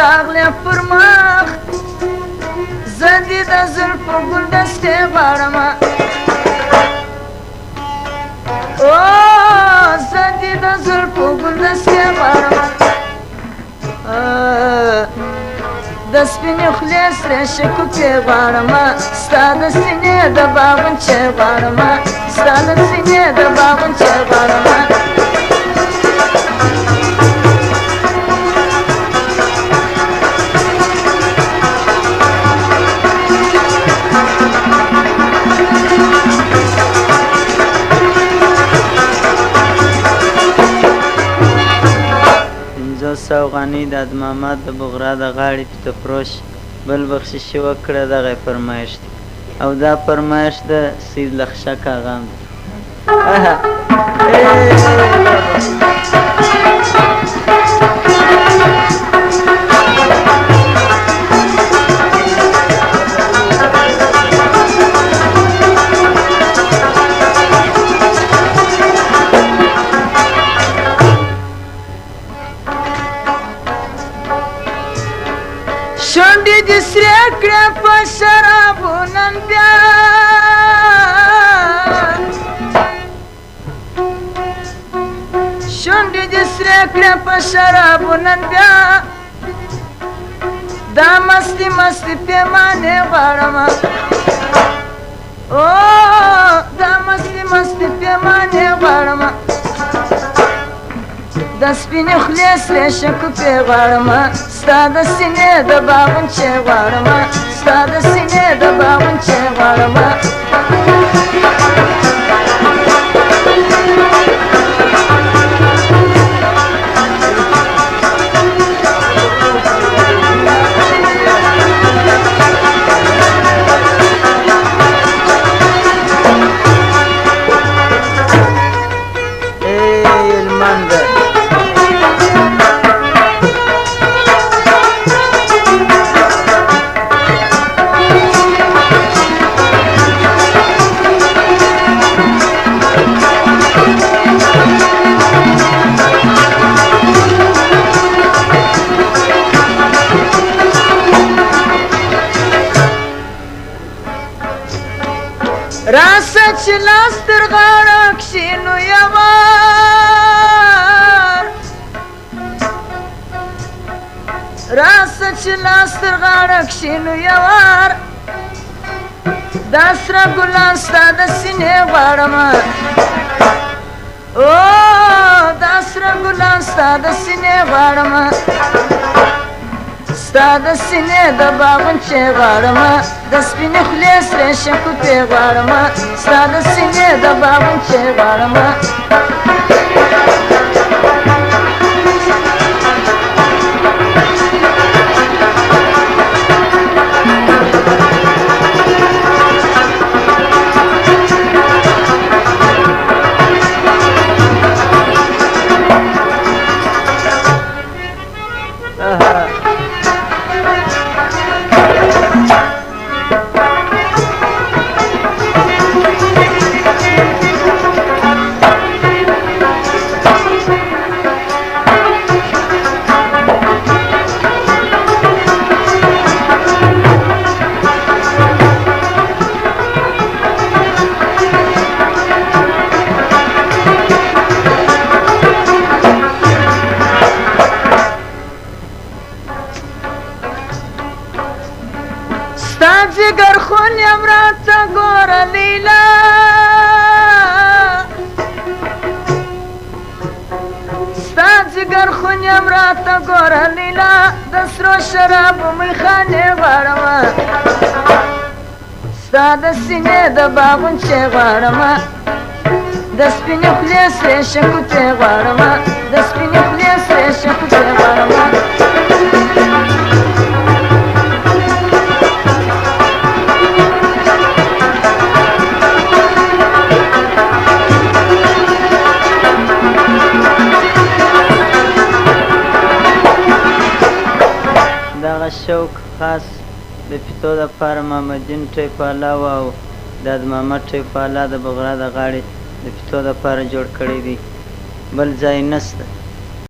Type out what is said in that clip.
راغلی پر مخ زه دې د زلفو ګلدستې غواړمه زه دې د زلفو ګلدستې غواړمه د سپینې خولې سرې شکوفې غواړمه ستا د سینې د باغونچې غواړمه ستا د سینې د باغونچې غواړمه سوغانی د ادمامات د بغرا د غاړې پیتفروش بل بخششي وکړه دغه فرمایش دی او دا فرمایش د سید لخشک اغام دی شونډې دې سرې کړې په شرابو نن بیا شونډې دې سرې کړې په شرابو نن بیا دا مستي مستي پیمانې غواړمه دا مستي مستي پیمانې غواړمه د سپینې خولې سرې شکوفې غواړمه ستا د سینې د باغونچې غواړمه ستا د سینې د باغونچې غواړمه راسه چې لاس تر غاړه کښېنو یوار راسه چې لاس تر غاړه کښېنو یوار دا سره ګلان ستا د سینې غواړمه دا سره ګلان ستا د سینې غواړمه ستا د سینې د باغونچې غواړمه د سپینې خولې سرې شکوفې غواړمه ستا د سینې د باغونچې غواړمه ستا جگر خون یم راته ګوره لیلا ستا جگر خون یم راته ګوره لیلا د سرو شرابو میخانې غواړمه ستا د سینې د باغونچې غواړمه د سپینې خولې سرې شکوفې غواړمه د سپینې خولې سرې شکوفې غواړمه دغه شوق خاص د پیتو دپاره محمدین ټیپالا او د محمد ټیپالا د بغرا د غاړې د پیتو دپاره جوړ کړی دی بل ځای نشته